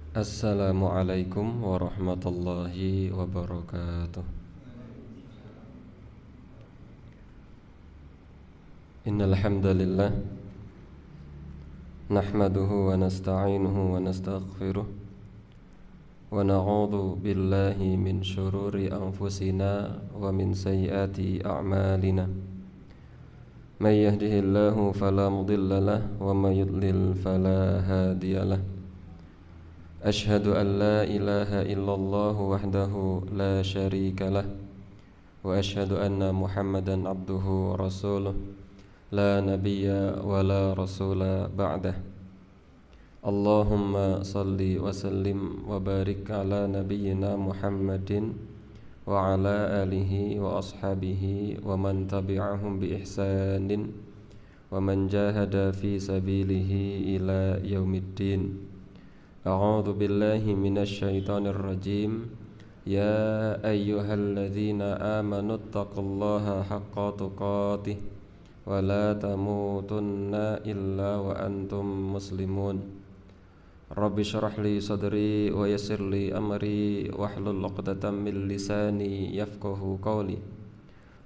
Assalamualaikum warahmatullahi wabarakatuh. Innal hamdalillah nahmaduhu wa nasta'inuhu wa nastaghfiruh wa na'udzu billahi min syururi anfusina wa min sayyiati a'malina. May yahdihillahu fala mudilla lahu wa may yudlil fala hadiyalah. Ashhadu an la ilaha illallah wahdahu la syarika lah wa ashhadu anna Muhammadan abduhu wa rasuluh la nabiyya wa la rasula ba'dah. Allahumma salli wa sallim wa barik ala nabiyyina Muhammadin wa ala alihi wa ashabihi wa man tabi'ahum bi ihsanin wa man jahada fi sabilihi ila yaumiddin. A'udzu billahi minasy syaithanir rajim. Ya ayyuhalladzina amanu taqullaha haqqa tuqatih wa la tamutunna illa wa antum muslimun. Rabbi shrah li sadri wa yassir li amri wahlul 'uqdatam min lisani yafqahu qawli.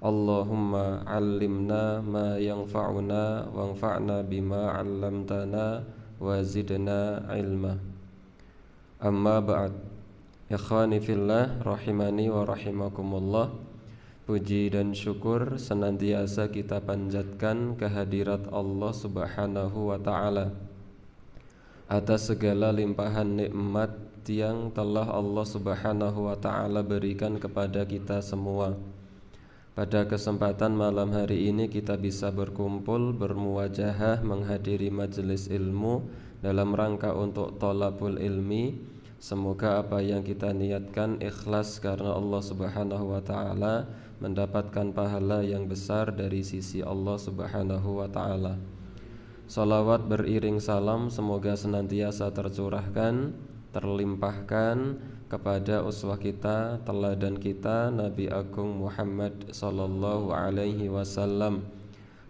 Allahumma 'allimna ma yanfa'una wanfa'na bima 'allamtana wa zidna 'ilma. Amma ba'd. Ikhwani fillah rahimani wa rahimakumullah. Puji dan syukur senantiasa kita panjatkan kehadirat Allah Subhanahu wa ta'ala atas segala limpahan nikmat yang telah Allah Subhanahu wa ta'ala berikan kepada kita semua. Pada kesempatan malam hari ini kita bisa berkumpul, bermuwajahah, menghadiri majelis ilmu dalam rangka untuk thalabul ilmi. Semoga apa yang kita niatkan ikhlas karena Allah Subhanahu wa ta'ala, mendapatkan pahala yang besar dari sisi Allah Subhanahu wa ta'ala. Salawat beriring salam semoga senantiasa tercurahkan, terlimpahkan kepada uswah kita, teladan kita, Nabi Agung Muhammad sallallahu alaihi wasallam,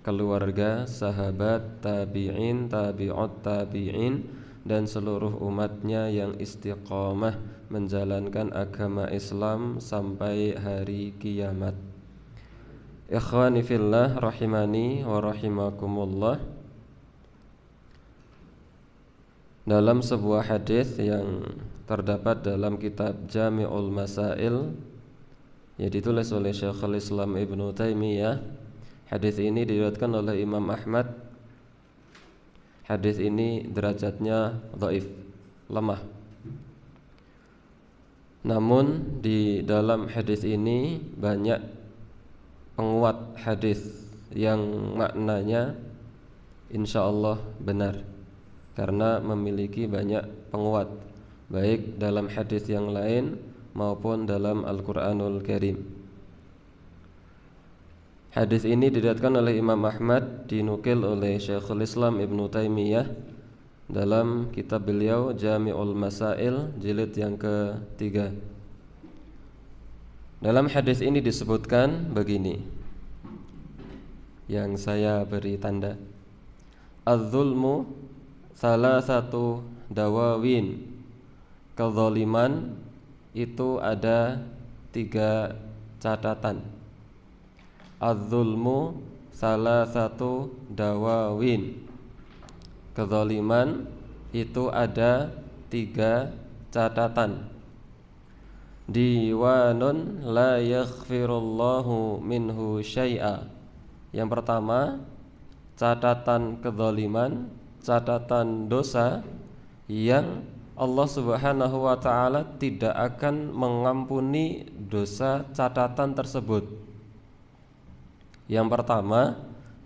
keluarga, sahabat, tabi'in, tabi'ut tabi'in, dan seluruh umatnya yang istiqamah menjalankan agama Islam sampai hari kiamat. Ikhwani fillah rahimani wa rahimakumullah. Dalam sebuah hadis yang terdapat dalam kitab Jami'ul Masail yang ditulis oleh Syekhul Islam Ibnu Taimiyah, hadis ini diriwayatkan oleh Imam Ahmad. Hadis ini derajatnya dhaif, lemah. Namun di dalam hadis ini banyak penguat hadis yang maknanya insyaallah benar, karena memiliki banyak penguat baik dalam hadis yang lain maupun dalam Al-Qur'anul Karim. Hadis ini diriwayatkan oleh Imam Ahmad, dinukil oleh Syekhul Islam Ibnu Taimiyah dalam kitab beliau Jami'ul Masail jilid yang ke-3. Dalam hadis ini disebutkan begini, yang saya beri tanda: Az-zulmu salasatu dawawin. Kezaliman itu ada 3 catatan. Az-zulmu salasatu dawawin. Kezaliman itu ada 3 catatan. Diwanun la yaghfirullahu minhu syai'a. Yang pertama, catatan kezaliman, catatan dosa yang Allah Subhanahu wa ta'ala tidak akan mengampuni dosa catatan tersebut. Yang pertama,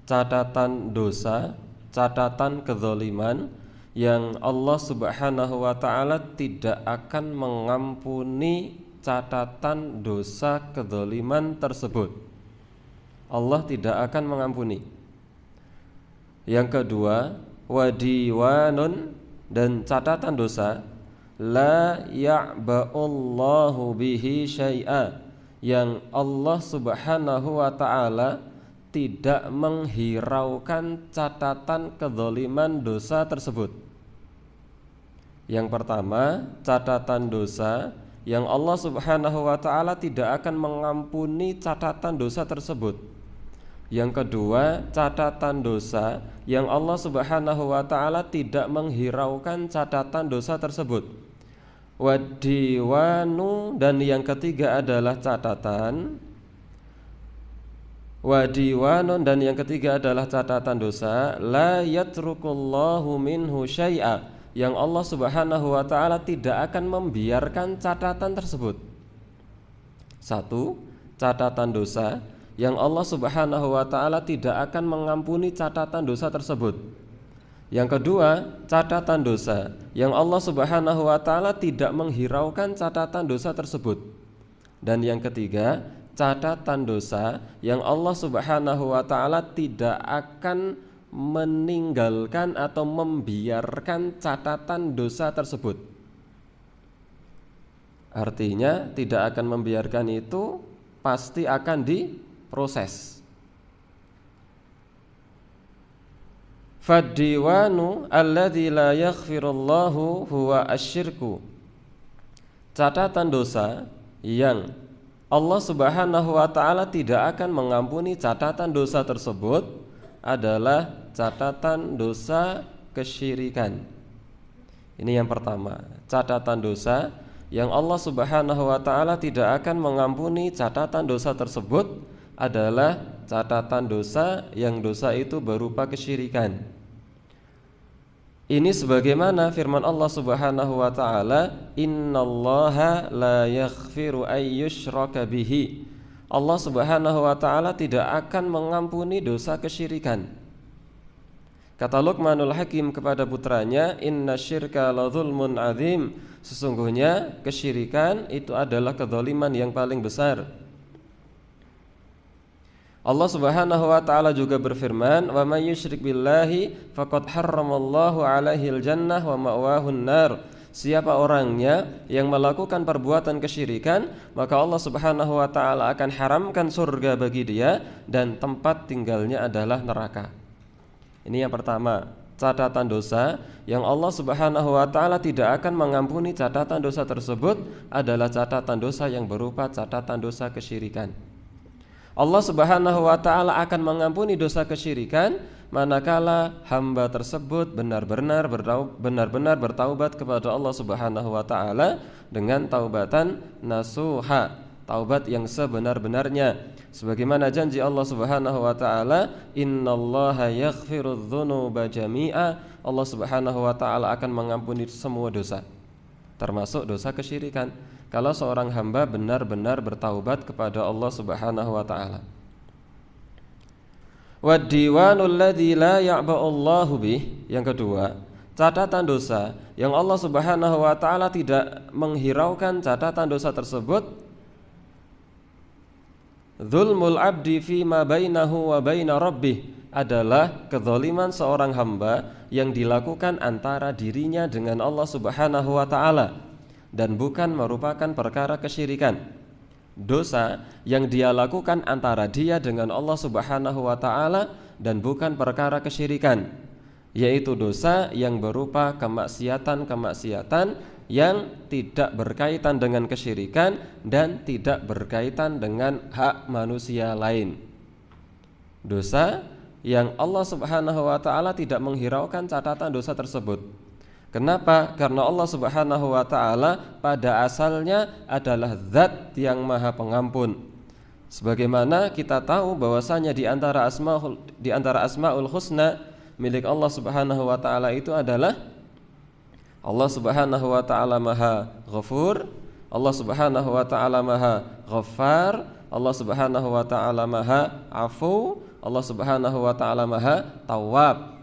catatan dosa, catatan kezaliman yang Allah Subhanahu wa ta'ala tidak akan mengampuni catatan dosa kezaliman tersebut. Allah tidak akan mengampuni. Yang kedua, wadiwanun, dan catatan dosa la ya'ba'ullahu bihi syai'a, yang Allah Subhanahu wa ta'ala tidak menghiraukan catatan kezaliman dosa tersebut. Yang pertama, catatan dosa yang Allah Subhanahu wa taala tidak akan mengampuni catatan dosa tersebut. Yang kedua, catatan dosa yang Allah Subhanahu wa taala tidak menghiraukan catatan dosa tersebut. Wadiwanu, dan yang ketiga adalah catatan wadiwanun, dan yang ketiga adalah catatan dosa la yatrukullahu minhu syai'a, yang Allah Subhanahu wa taala tidak akan membiarkan catatan tersebut. Satu, catatan dosa yang Allah Subhanahu wa taala tidak akan mengampuni catatan dosa tersebut. Yang kedua, catatan dosa yang Allah Subhanahu wa taala tidak menghiraukan catatan dosa tersebut. Dan yang ketiga, catatan dosa yang Allah Subhanahu wa taala tidak akan meninggalkan atau membiarkan catatan dosa tersebut. Artinya tidak akan membiarkan itu, pasti akan diproses. Faddiwanu alladzi la yaghfirullahu huwa asyirku. Catatan dosa yang Allah Subhanahu wa taala tidak akan mengampuni catatan dosa tersebut adalah catatan dosa kesyirikan. Ini yang pertama, catatan dosa yang Allah Subhanahu wa taala tidak akan mengampuni catatan dosa tersebut adalah catatan dosa yang dosa itu berupa kesyirikan. Ini sebagaimana firman Allah Subhanahu wa taala, innallaha la yaghfiru ayyushraka bihi. Allah Subhanahu wa taala tidak akan mengampuni dosa kesyirikan. Kata Luqmanul Hakim kepada putranya, innasyirka la dzulmun adzim. Sesungguhnya kesyirikan itu adalah kedzaliman yang paling besar. Allah Subhanahu wa taala juga berfirman, wa may yusyrik billahi faqad harramallahu 'alaihil jannah wa ma'wahun nar. Siapa orangnya yang melakukan perbuatan kesyirikan, maka Allah Subhanahu wa taala akan haramkan surga bagi dia dan tempat tinggalnya adalah neraka. Ini yang pertama, catatan dosa yang Allah Subhanahu wa taala tidak akan mengampuni catatan dosa tersebut adalah catatan dosa yang berupa catatan dosa kesyirikan. Allah Subhanahu wa taala akan mengampuni dosa kesyirikan manakala hamba tersebut benar-benar bertaubat kepada Allah Subhanahu wa taala dengan taubatan nasuha, taubat yang sebenar-benarnya. Sebagaimana janji Allah Subhanahu wa taala, innallaha yaghfirudz dzunuba jami'a. Allah Subhanahu wa taala akan mengampuni semua dosa, termasuk dosa kesyirikan, kalau seorang hamba benar-benar bertaubat kepada Allah Subhanahu wa taala. Wadiwanul ladzi la ya'ba'ullahu bih. Yang kedua, catatan dosa yang Allah Subhanahu wa taala tidak menghiraukan catatan dosa tersebut, dzulmul abdi fima bainahu wa baina rabbih, adalah kezaliman seorang hamba yang dilakukan antara dirinya dengan Allah Subhanahu wa taala dan bukan merupakan perkara kesyirikan. Dosa yang dia lakukan antara dia dengan Allah Subhanahu wa taala dan bukan perkara kesyirikan, yaitu dosa yang berupa kemaksiatan-kemaksiatan yang tidak berkaitan dengan kesyirikan dan tidak berkaitan dengan hak manusia lain. Dosa yang Allah Subhanahu wa taala tidak menghiraukan catatan dosa tersebut. Kenapa? Karena Allah Subhanahu wa taala pada asalnya adalah zat yang maha pengampun. Sebagaimana kita tahu bahwasanya di antara asmaul husna milik Allah Subhanahu wa taala itu adalah Allah Subhanahu wa taala maha ghafur, Allah Subhanahu wa taala maha ghaffar, Allah Subhanahu wa taala maha afu, Allah Subhanahu wa taala maha tawwab.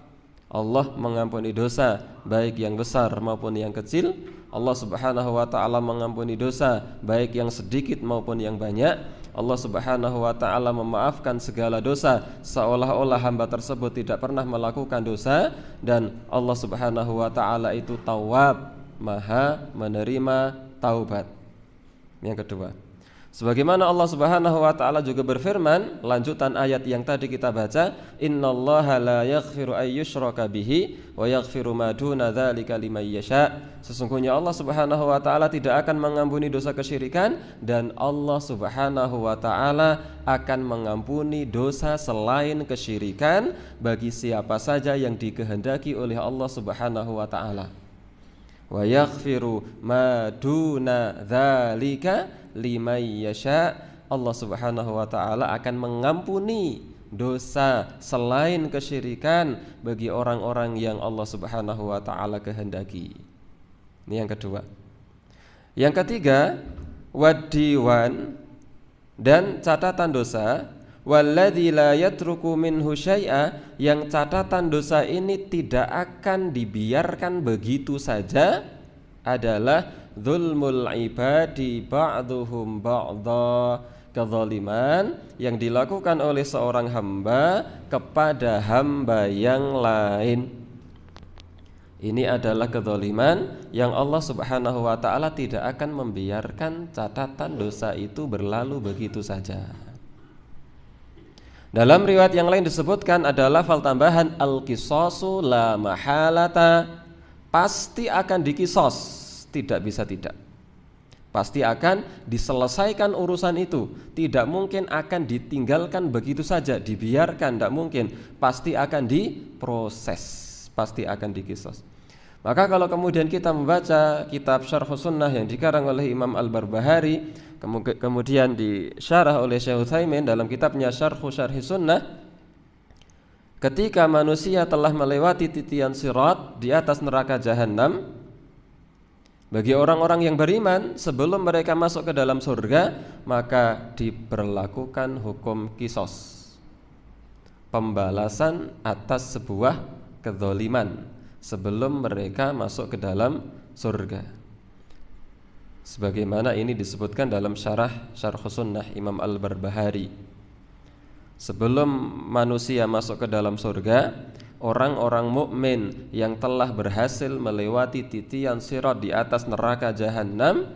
Allah mengampuni dosa baik yang besar maupun yang kecil. Allah Subhanahu wa taala mengampuni dosa baik yang sedikit maupun yang banyak. Allah Subhanahu wa taala memaafkan segala dosa seolah-olah hamba tersebut tidak pernah melakukan dosa, dan Allah Subhanahu wa taala itu Tawwab, maha menerima taubat. Yang kedua, Sebagaimana Allah Subhanahu wa taala juga berfirman, lanjutan ayat yang tadi kita baca, innallaha la yaghfiru ay yushraka bihi wa yaghfiru ma duna dzalika liman yasha. Sesungguhnya Allah Subhanahu wa taala tidak akan mengampuni dosa kesyirikan, dan Allah Subhanahu wa taala akan mengampuni dosa selain kesyirikan bagi siapa saja yang dikehendaki oleh Allah Subhanahu wa taala. Wa yaghfiru ma duna dzalika liman yasha. Allah Subhanahu wa taala akan mengampuni dosa selain kesyirikan bagi orang-orang yang Allah Subhanahu wa taala kehendaki. Ini yang kedua. Yang ketiga, wadiwan, dan catatan dosa. Walladzi la yatruku minhu syai'a, yang catatan dosa ini tidak akan dibiarkan begitu saja, adalah dzulmul ibadi ba'duhum ba'dha, kezaliman yang dilakukan oleh seorang hamba kepada hamba yang lain. Ini adalah kezaliman yang Allah Subhanahu wa taala tidak akan membiarkan catatan dosa itu berlalu begitu saja. Dalam riwayat yang lain disebutkan adalah fal tambahan al-qisasu la mahalata, pasti akan dikisos, tidak bisa tidak. Pasti akan diselesaikan urusan itu, tidak mungkin akan ditinggalkan begitu saja, dibiarkan, tidak mungkin, pasti akan diproses, pasti akan dikisos. Maka kalau kemudian kita membaca kitab Syarh Sunnah yang dikarang oleh Imam Al-Barbahari, kemudian disyarah oleh Syekh Utsaimin dalam kitabnya Syarh Sunnah, ketika manusia telah melewati titian sirat di atas neraka jahanam, bagi orang-orang yang beriman sebelum mereka masuk ke dalam surga, maka diberlakukan hukum kisos, pembalasan atas sebuah kezaliman sebelum mereka masuk ke dalam surga. Sebagaimana ini disebutkan dalam Syarh Sunnah Imam Al-Barbahari. Sebelum manusia masuk ke dalam surga, orang-orang mukmin yang telah berhasil melewati titian sirat di atas neraka jahanam,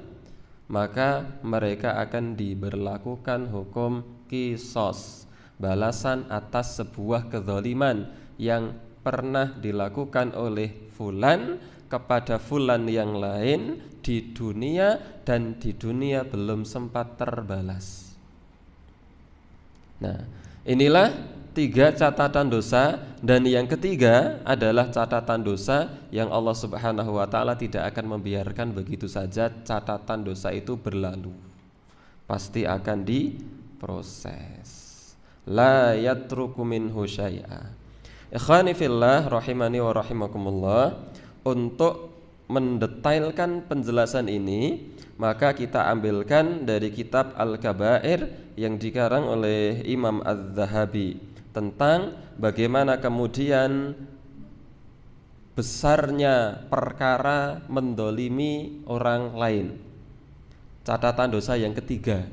maka mereka akan diberlakukan hukum kisos, balasan atas sebuah kezaliman yang pernah dilakukan oleh fulan kepada fulan yang lain di dunia, dan di dunia belum sempat terbalas. Nah, inilah 3 catatan dosa, dan yang ketiga adalah catatan dosa yang Allah Subhanahu wa taala tidak akan membiarkan begitu saja catatan dosa itu berlalu. Pasti akan diproses. La yatruku minhu syai'a. Ikhwani fillah rahimani wa rahimakumullah, untuk mendetailkan penjelasan ini maka kita ambilkan dari kitab Al-Kabair yang dikarang oleh Imam Az-Zahabi tentang bagaimana kemudian besarnya perkara mendolimi orang lain. Catatan dosa yang ketiga,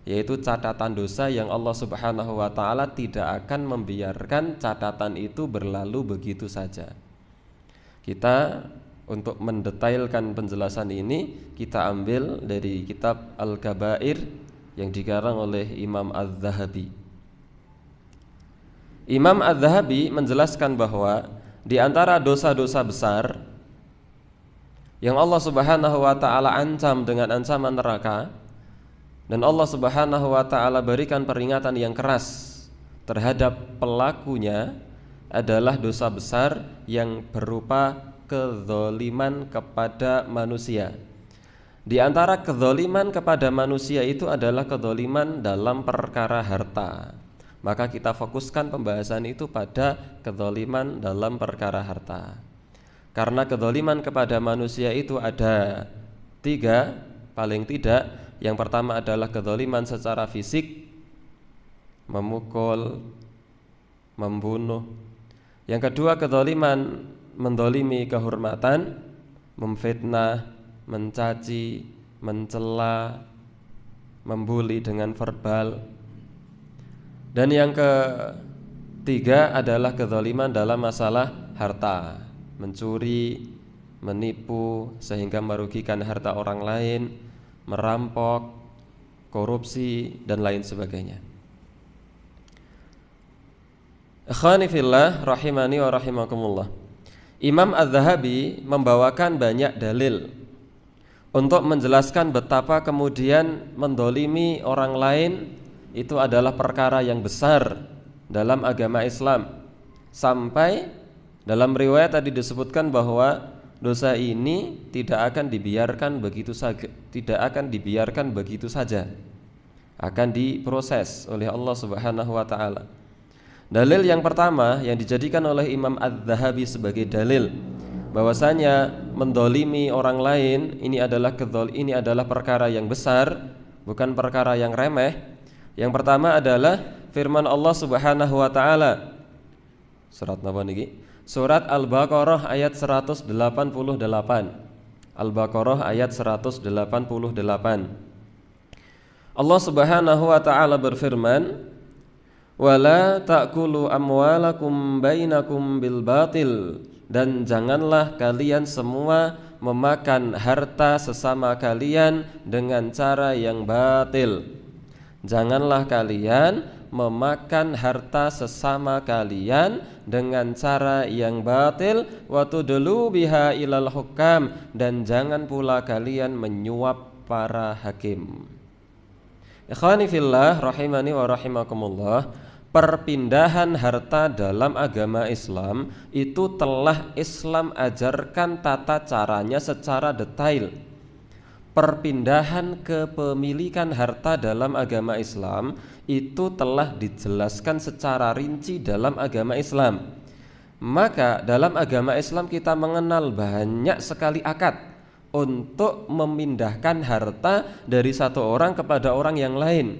yaitu catatan dosa yang Allah Subhanahu wa taala tidak akan membiarkan catatan itu berlalu begitu saja. Kita untuk mendetailkan penjelasan ini kita ambil dari kitab Al-Kabair yang dikarang oleh Imam Az-Zahabi. Imam Az-Zahabi menjelaskan bahwa di antara dosa-dosa besar yang Allah Subhanahu wa taala ancam dengan ancaman neraka, dan Allah Subhanahu wa taala berikan peringatan yang keras terhadap pelakunya, adalah dosa besar yang berupa kezaliman kepada manusia. Di antara kezaliman kepada manusia itu adalah kezaliman dalam perkara harta. Maka kita fokuskan pembahasan itu pada kezaliman dalam perkara harta. Karena kezaliman kepada manusia itu ada 3 paling tidak. Yang pertama adalah kezaliman secara fisik, memukul, membunuh. Yang kedua kezaliman mendolimi kehormatan, memfitnah, mencaci, mencela, membuli dengan verbal. Dan yang ketiga adalah kezaliman dalam masalah harta, mencuri, menipu sehingga merugikan harta orang lain, merampok, korupsi dan lain sebagainya. Ikhwani fillah rahimani wa rahimakumullah. Imam Az-Zahabi membawakan banyak dalil untuk menjelaskan betapa kemudian mendolimi orang lain itu adalah perkara yang besar dalam agama Islam. Sampai dalam riwayat tadi disebutkan bahwa dosa ini tidak akan dibiarkan begitu saja, akan diproses oleh Allah Subhanahu wa taala. Dalil yang pertama yang dijadikan oleh Imam Az-Zahabi sebagai dalil bahwasanya mendolimi orang lain ini adalah perkara yang besar, bukan perkara yang remeh. Yang pertama adalah firman Allah Subhanahu wa taala. Surat napa niki? Surat Al-Baqarah ayat 188. Al-Baqarah ayat 188. Allah Subhanahu wa taala berfirman, "Wala ta'kulu amwalakum bainakum bil batil." Dan janganlah kalian semua memakan harta sesama kalian dengan cara yang batil. Janganlah kalian memakan harta sesama kalian dengan cara yang batil, wa tudlu biha ilal hukam, dan jangan pula kalian menyuap para hakim. Ikhwani fillah rahimani wa rahimakumullah. Perpindahan harta dalam agama Islam itu telah Islam ajarkan tata caranya secara detail. Perpindahan kepemilikan harta dalam agama Islam itu telah dijelaskan secara rinci dalam agama Islam. Maka dalam agama Islam kita mengenal banyak sekali akad untuk memindahkan harta dari satu orang kepada orang yang lain.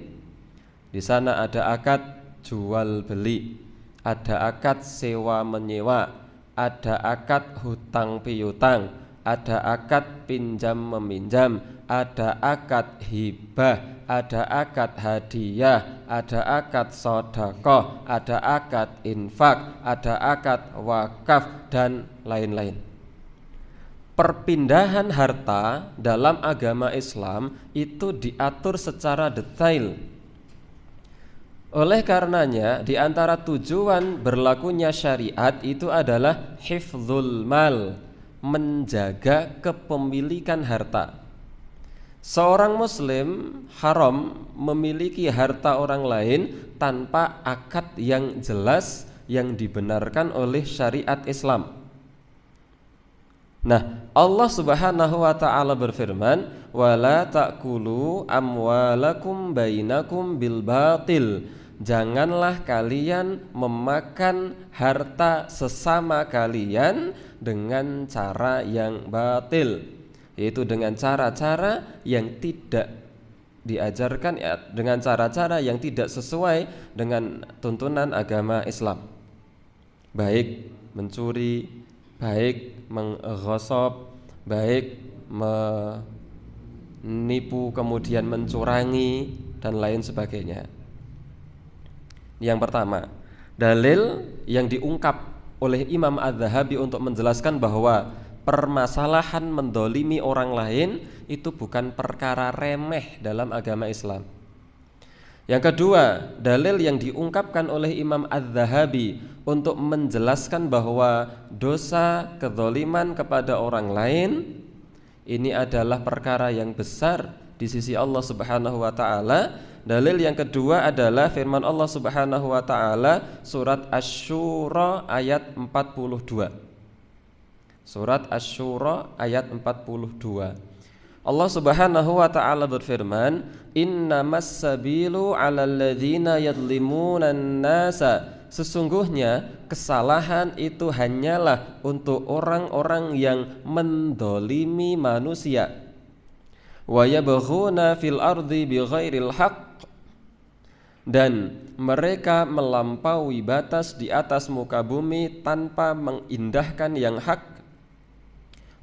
Di sana ada akad jual beli, ada akad sewa menyewa, ada akad hutang piutang, ada akad pinjam meminjam, ada akad hibah, ada akad hadiah, ada akad sedekah, ada akad infak, ada akad wakaf, dan lain-lain. Perpindahan harta dalam agama Islam itu diatur secara detail. Oleh karenanya, di antara tujuan berlakunya syariat itu adalah hifdzul mal, menjaga kepemilikan harta. Seorang muslim haram memiliki harta orang lain tanpa akad yang jelas yang dibenarkan oleh syariat Islam. Nah, Allah Subhanahu wa taala berfirman, "Wala ta'kulu amwalakum bainakum bil batil." Janganlah kalian memakan harta sesama kalian dengan cara yang batil, yaitu dengan cara-cara yang tidak diajarkan, dengan cara-cara yang tidak sesuai dengan tuntunan agama Islam. Baik mencuri, baik menggosok, baik menipu kemudian mencurangi dan lain sebagainya. Yang pertama, dalil yang diungkap oleh Imam Az-Zahabi untuk menjelaskan bahwa permasalahan mendolimi orang lain itu bukan perkara remeh dalam agama Islam. Yang kedua, dalil yang diungkapkan oleh Imam Az-Zahabi untuk menjelaskan bahwa dosa kezaliman kepada orang lain ini adalah perkara yang besar di sisi Allah Subhanahu wa taala. Dalil yang kedua adalah firman Allah Subhanahu wa taala surat Asy-Syura ayat 42. Surat Asy-Syura ayat 42. Allah Subhanahu wa taala berfirman, "Innamas sabilu 'alal ladzina yadhlimunan nasa." Sesungguhnya kesalahan itu hanyalah untuk orang-orang yang mendolimi manusia. Wa yabghuna fil ardi bighairil haqq, dan mereka melampaui batas di atas muka bumi tanpa mengindahkan yang hak.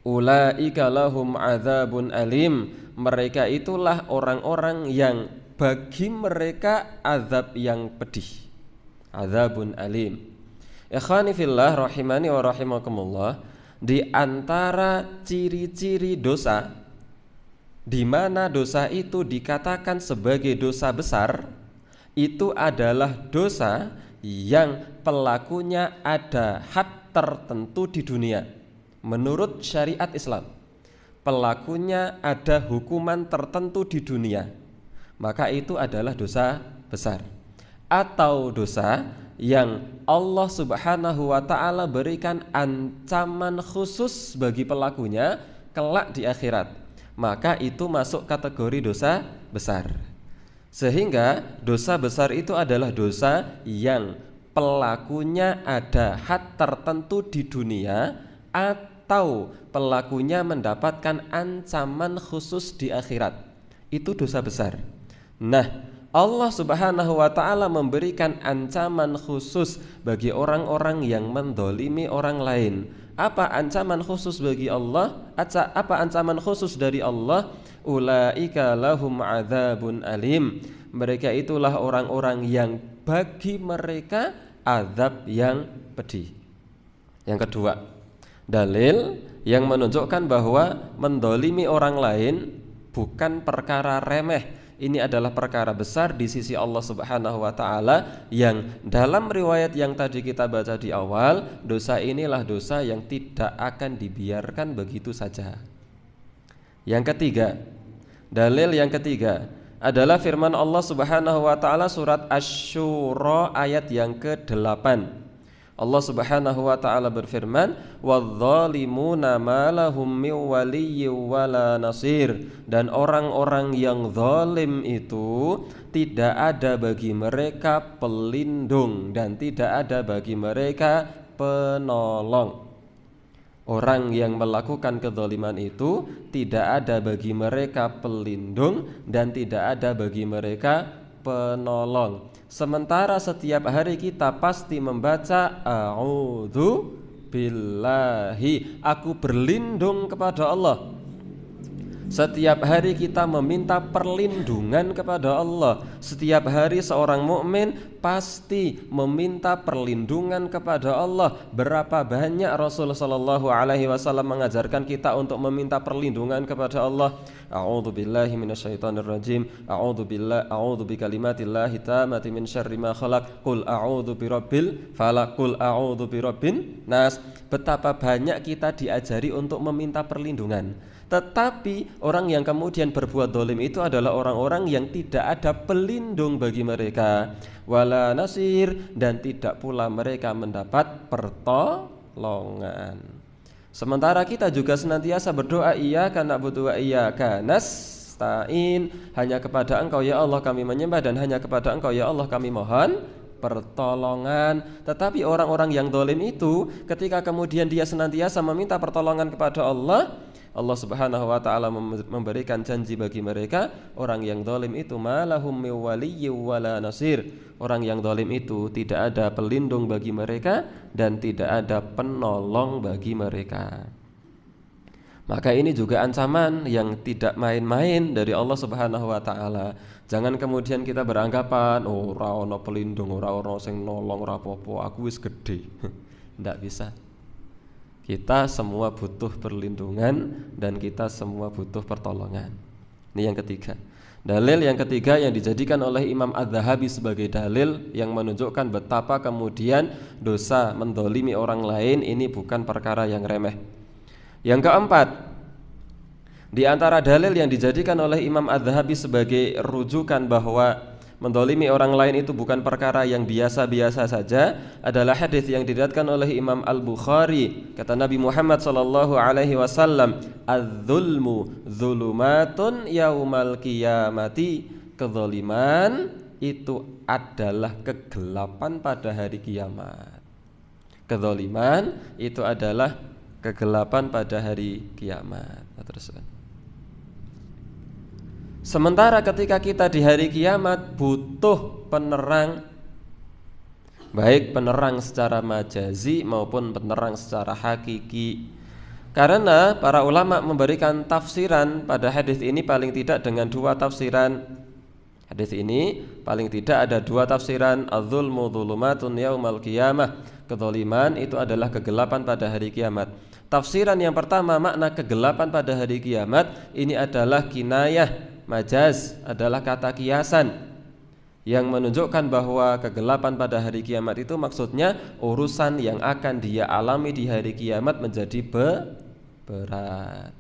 Ulaika lahum adzabun alim, mereka itulah orang-orang yang bagi mereka azab yang pedih, adzabun alim. Ikhwani fillah rahimani wa rahimakumullah, di antara ciri-ciri dosa di mana dosa itu dikatakan sebagai dosa besar, itu adalah dosa yang pelakunya ada had tertentu di dunia. Menurut syariat Islam, pelakunya ada hukuman tertentu di dunia, maka itu adalah dosa besar. Atau dosa yang Allah Subhanahu wa ta'ala berikan ancaman khusus bagi pelakunya kelak di akhirat, maka itu masuk kategori dosa besar. Sehingga dosa besar itu adalah dosa yang pelakunya ada had tertentu di dunia atau pelakunya mendapatkan ancaman khusus di akhirat. Itu dosa besar. Nah, Allah Subhanahu wa ta'ala memberikan ancaman khusus bagi orang-orang yang mendolimi orang lain. Apa ancaman khusus bagi Allah? Apa ancaman khusus dari Allah? Ulaika lahum adzabun alim. Mereka itulah orang-orang yang bagi mereka azab yang pedih. Yang kedua, dalil yang menunjukkan bahwa mendolimi orang lain bukan perkara remeh. Ini adalah perkara besar di sisi Allah Subhanahu wa ta'ala, yang dalam riwayat yang tadi kita baca di awal, dosa inilah dosa yang tidak akan dibiarkan begitu saja. Yang ketiga, dalil yang ketiga adalah firman Allah Subhanahu wa ta'ala surat Asy-Syura ayat yang ke-8. Allah Subhanahu wa ta'ala berfirman, wadzalimuna ma lahum min waliyyin wala nasir. Dan orang-orang yang zalim itu tidak ada bagi mereka pelindung dan tidak ada bagi mereka penolong. Orang yang melakukan kezaliman itu tidak ada bagi mereka pelindung dan tidak ada bagi mereka penolong. Sementara setiap hari kita pasti membaca a'udzu billahi, aku berlindung kepada Allah. Setiap hari kita meminta perlindungan kepada Allah. Setiap hari seorang mukmin pasti meminta perlindungan kepada Allah. Berapa banyak Rasulullah sallallahu alaihi wasallam mengajarkan kita untuk meminta perlindungan kepada Allah. A'udzu billahi minasyaitonir rajim. A'udzu bikalimatillahi tammati min syarri ma khalaq. Qul a'udzu birabbil falaq. Qul a'udzu birabbin nas. Betapa banyak kita diajari untuk meminta perlindungan. Tetapi orang yang kemudian berbuat dolim itu adalah orang-orang yang tidak ada pelindung bagi mereka, wala nasir, dan tidak pula mereka mendapat pertolongan. Sementara kita juga senantiasa berdoa, iyyaka na'budu wa iyyaka nasta'in, hanya kepada Engkau ya Allah kami menyembah dan hanya kepada Engkau ya Allah kami mohon pertolongan. Tetapi orang-orang yang dolim itu ketika kemudian dia senantiasa meminta pertolongan kepada Allah, Allah Subhanahu wa ta'ala memberikan janji bagi mereka, orang yang zalim itu malahum min waliyyin wala nasir. Orang yang zalim itu tidak ada pelindung bagi mereka dan tidak ada penolong bagi mereka. Maka ini juga ancaman yang tidak main-main dari Allah Subhanahu wa ta'ala. Jangan kemudian kita beranggapan, oh ora ono pelindung, ora ono sing nolong, ora apa-apa, aku wis gede. Tidak bisa. Kita semua butuh perlindungan dan kita semua butuh pertolongan. Ini yang ketiga. Dalil yang ketiga yang dijadikan oleh Imam Az-Zahabi sebagai dalil yang menunjukkan betapa kemudian dosa mendolimi orang lain ini bukan perkara yang remeh. Yang keempat, di antara dalil yang dijadikan oleh Imam Az-Zahabi sebagai rujukan bahwa mendolimi orang lain itu bukan perkara yang biasa-biasa saja adalah hadis yang diriwayatkan oleh Imam Al-Bukhari. Kata Nabi Muhammad sallallahu alaihi wasallam, "Az-zulmu dzulumatun yaumal qiyamati." Kezaliman itu adalah kegelapan pada hari kiamat. Kezaliman itu adalah kegelapan pada hari kiamat. Terus sementara ketika kita di hari kiamat butuh penerang, baik penerang secara majazi maupun penerang secara hakiki. Karena para ulama memberikan tafsiran pada hadis ini paling tidak dengan dua tafsiran. Hadis ini paling tidak ada dua tafsiran. Az-zulmu dzulumatun yaumal qiyamah. Kezaliman itu adalah kegelapan pada hari kiamat. Tafsiran yang pertama, makna kegelapan pada hari kiamat ini adalah kinayah, majaz, adalah kata kiasan yang menunjukkan bahwa kegelapan pada hari kiamat itu maksudnya urusan yang akan dia alami di hari kiamat menjadi berat.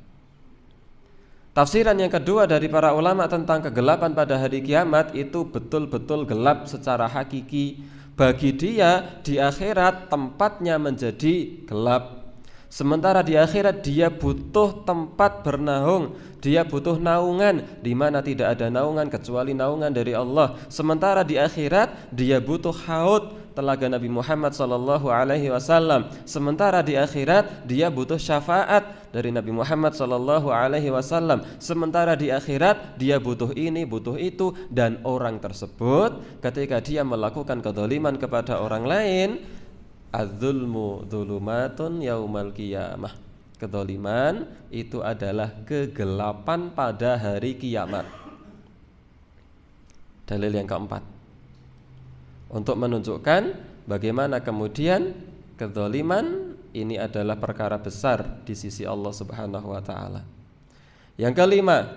Tafsiran yang kedua dari para ulama tentang kegelapan pada hari kiamat itu betul-betul gelap secara hakiki. Bagi dia di akhirat tempatnya menjadi gelap. Sementara di akhirat dia butuh tempat bernaung, dia butuh naungan, di mana tidak ada naungan kecuali naungan dari Allah. Sementara di akhirat dia butuh haud, telaga Nabi Muhammad SAW. Sementara di akhirat dia butuh syafaat dari Nabi Muhammad SAW. Sementara di akhirat dia butuh ini, butuh itu, dan orang tersebut ketika dia melakukan kedzaliman kepada orang lain, az-zulmu dzulumatun yaumal qiyamah. Kedzaliman itu adalah kegelapan pada hari kiamat. Dalil yang keempat, untuk menunjukkan bagaimana kemudian kedzaliman ini adalah perkara besar di sisi Allah Subhanahu wa taala. Yang kelima,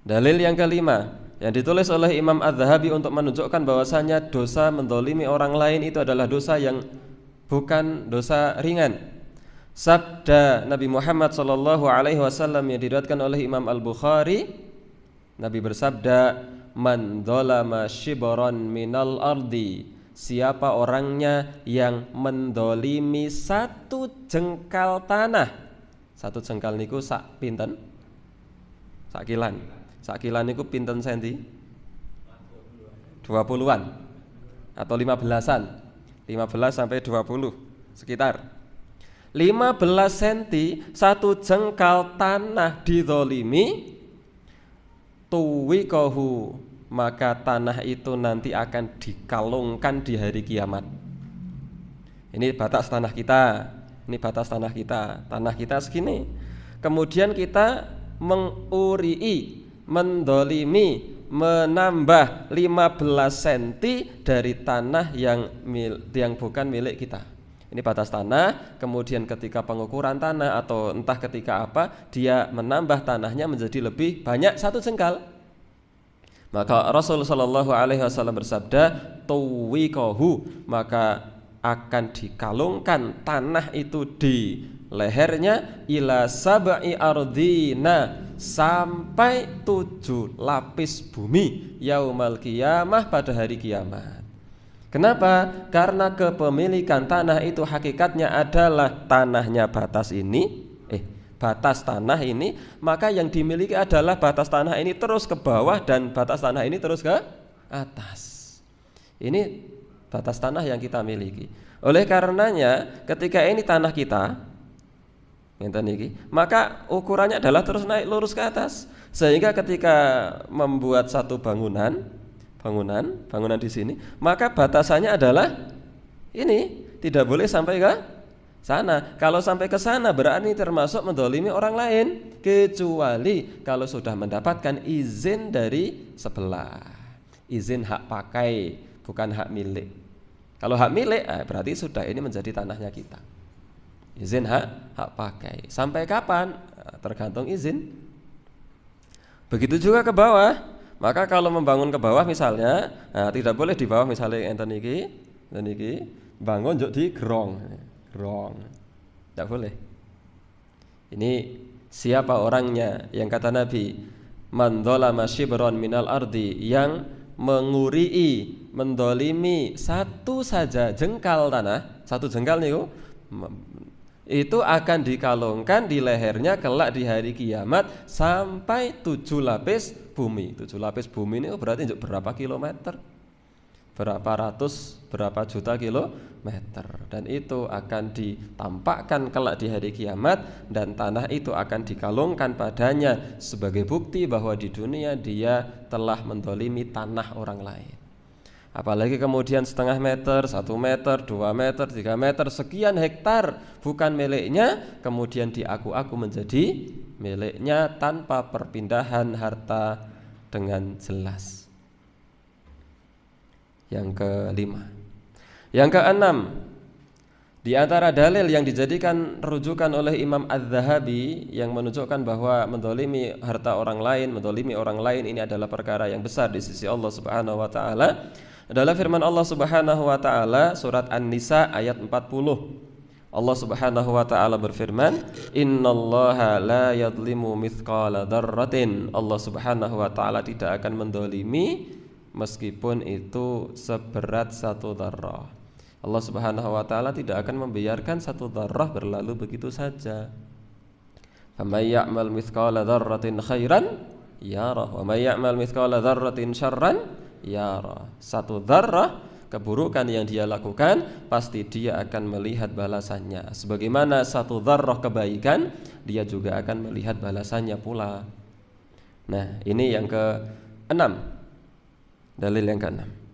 dalil yang kelima yang ditulis oleh Imam Az-Zahabi untuk menunjukkan bahwasanya dosa mendolimi orang lain itu adalah dosa yang bukan dosa ringan. Sabda Nabi Muhammad SAW yang diriwayatkan oleh Imam Al-Bukhari, Nabi bersabda, man dzalama shibran minal ardi, siapa orangnya yang mendolimi satu jengkal tanah. Satu jengkal niku sak pinten? Sak kilan. Sak kilan niku pinten senti? 20-an atau 15-an. 15 sampai 20 sekitar 15 senti, satu jengkal tanah dizolimi, tuwikohu, maka tanah itu nanti akan dikalungkan di hari kiamat. Ini batas tanah kita, ini batas tanah kita, tanah kita segini. Kemudian kita mengurii, mendolimi, menambah 15 cm dari tanah yang bukan milik kita. Ini batas tanah. Kemudian ketika pengukuran tanah atau entah ketika apa, dia menambah tanahnya menjadi lebih banyak satu jengkal. Maka Rasul sallallahu alaihi wasallam bersabda, tuwikohu, maka akan dikalungkan tanah itu di lehernya ila sab'i ardina, sampai 7 lapis bumi, yaumal qiyamah, pada hari kiamat. Kenapa? Karena kepemilikan tanah itu hakikatnya adalah tanahnya batas ini, batas tanah ini, maka yang dimiliki adalah batas tanah ini terus ke bawah dan batas tanah ini terus ke atas. Ini batas tanah yang kita miliki. Oleh karenanya ketika ini tanah kita, maka ukurannya adalah terus naik lurus ke atas, sehingga ketika membuat satu bangunan di sini, maka batasannya adalah ini, tidak boleh sampai ke sana. Kalau sampai ke sana berarti termasuk mendolimi orang lain, kecuali kalau sudah mendapatkan izin dari sebelah, izin hak pakai, bukan hak milik. Kalau hak milik berarti sudah ini menjadi tanahnya kita. Izin hak pakai. Sampai kapan? Tergantung izin. Begitu juga ke bawah. Maka kalau membangun ke bawah misalnya, tidak boleh di bawah misalnya enten iki bangun juk di gerong. Tidak boleh. Ini siapa orangnya yang kata Nabi, man dzalama shibran minal ardi, yang mengurii, mendolimi satu saja jengkal tanah, satu jengkal niku, itu akan dikalungkan di lehernya kelak di hari kiamat sampai 7 lapis bumi. 7 lapis bumi ini berarti berapa kilometer? Berapa ratus, berapa juta kilometer. Dan itu akan ditampakkan kelak di hari kiamat, dan tanah itu akan dikalungkan padanya sebagai bukti bahwa di dunia dia telah mendolimi tanah orang lain. Apalagi kemudian setengah meter, 1 meter, 2 meter, 3 meter, sekian hektar bukan miliknya, kemudian diaku-aku menjadi miliknya tanpa perpindahan harta dengan jelas. Yang kelima. Yang keenam, Di antara dalil yang dijadikan rujukan oleh Imam Az-Zahabi yang menunjukkan bahwa mendolimi harta orang lain, mendolimi orang lain ini adalah perkara yang besar di sisi Allah Subhanahu wa taala adalah firman Allah Subhanahu wa taala surat An-Nisa ayat 40. Allah Subhanahu wa taala berfirman, "Innallaha la yadhlimu mithqala dzarratin." Allah Subhanahu wa taala tidak akan mendolimi meskipun itu seberat satu dzarrah. Allah Subhanahu wa taala tidak akan membiarkan satu dzarrah berlalu begitu saja. Faman ya'mal mithqala dzarratin khairan yarah wa may ya'mal mithqala dzarratin syarran yarah. Satu dzarrah keburukan yang dia lakukan pasti dia akan melihat balasannya. Sebagaimana satu dzarrah kebaikan, dia juga akan melihat balasannya pula. Nah, ini yang ke-6. Dalil yang ke-6.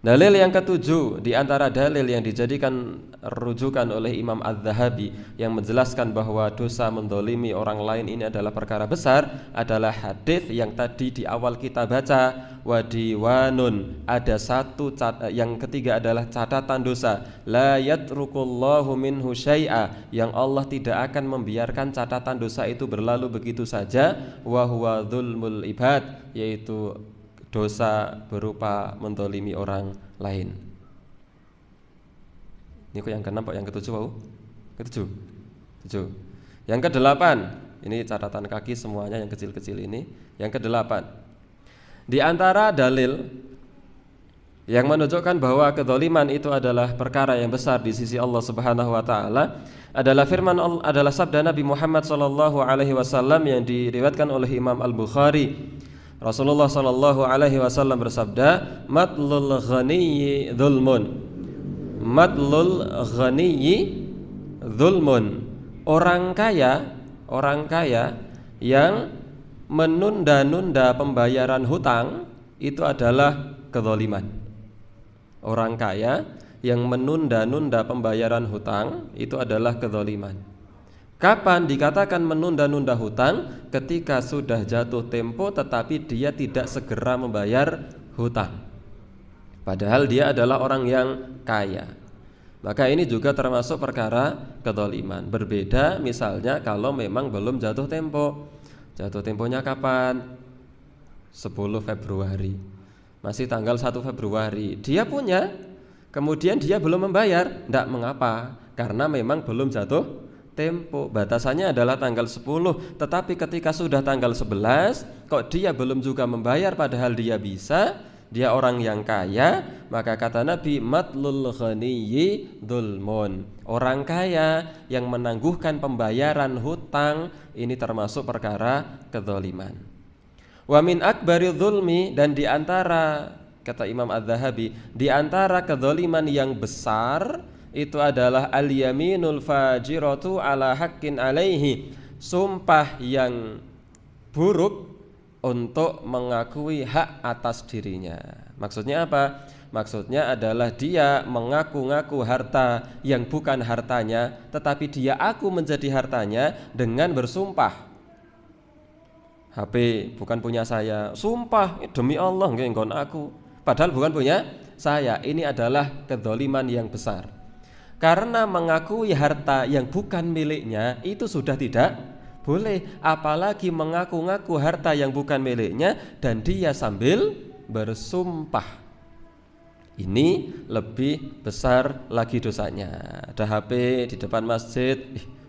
Dalil yang ke-7 di antara dalil yang dijadikan rujukan oleh Imam Az-Zahabi yang menjelaskan bahwa dosa mendolimi orang lain ini adalah perkara besar adalah hadis yang tadi di awal kita baca, wadiwanun, ada satu yang ketiga adalah catatan dosa, la yatrukullahu minhu syai'a, yang Allah tidak akan membiarkan catatan dosa itu berlalu begitu saja, wa huwa dzulmul ibad, yaitu dosa berupa mendolimi orang lain. Ini kok yang ke-6 Pak, yang ke-7 Pak? Ke-7. Yang ke-8, ini catatan kaki semuanya yang kecil-kecil ini. Yang ke-8, di antara dalil yang menunjukkan bahwa kedzaliman itu adalah perkara yang besar di sisi Allah Subhanahu wa taala adalah firman Allah, adalah sabda Nabi Muhammad sallallahu alaihi wasallam yang diriwayatkan oleh Imam Al-Bukhari. Rasulullah sallallahu alaihi wasallam bersabda, "Matlul ghaniyyi dzulmun." Matlul ghaniyyi dzulmun. Orang kaya yang menunda-nunda pembayaran hutang itu adalah kedzaliman. Orang kaya yang menunda-nunda pembayaran hutang itu adalah kedzaliman. Kapan dikatakan menunda-nunda hutang? Ketika sudah jatuh tempo tetapi dia tidak segera membayar hutang, padahal dia adalah orang yang kaya. Maka ini juga termasuk perkara kedzaliman. Berbeda misalnya kalau memang belum jatuh tempo. Jatuh temponya kapan? 10 Februari. Masih tanggal 1 Februari dia punya, kemudian dia belum membayar. Tidak mengapa, karena memang belum jatuh tempo. Batasannya adalah tanggal 10. Tetapi ketika sudah tanggal 11 kok dia belum juga membayar padahal dia bisa, dia orang yang kaya, maka kata Nabi, matlul ghaniyyi dzulmun. Orang kaya yang menangguhkan pembayaran hutang ini termasuk perkara kedzaliman. Wa min akbari dzulmi, dan di antara, kata Imam Az-Zahabi, di antara kedzaliman yang besar itu adalah al-yaminul fajiratu ala haqqin alaihi, sumpah yang buruk untuk mengakui hak atas dirinya. Maksudnya apa? Maksudnya adalah dia mengaku-ngaku harta yang bukan hartanya, tetapi dia aku menjadi hartanya dengan bersumpah. HP bukan punya saya, sumpah demi Allah nggih nggon aku, padahal bukan punya saya. Ini adalah kedzaliman yang besar. Karena mengakui harta yang bukan miliknya itu sudah tidak boleh, apalagi mengaku-ngaku harta yang bukan miliknya dan dia sambil bersumpah. Ini lebih besar lagi dosanya. Ada HP di depan masjid,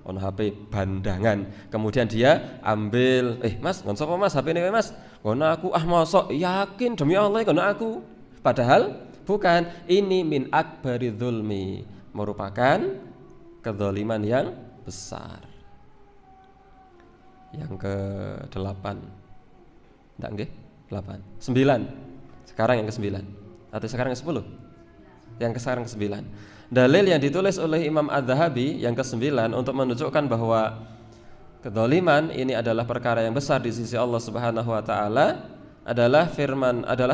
ono HP bandangan, kemudian dia ambil, mas, ngon sapa mas HP ini mas? Ngono aku, mosok yakin demi Allah ngono aku. Padahal bukan. Ini min akbari dzulmi, merupakan kedzaliman yang besar. Yang ke-8. Enggak nggih? 8. 9. Sekarang yang ke-9. Atau sekarang yang ke-10? Yang sekarang ke-9. Dalil yang ditulis oleh Imam Az-Zahabi yang ke-9 untuk menunjukkan bahwa kedzaliman ini adalah perkara yang besar di sisi Allah Subhanahu wa taala adalah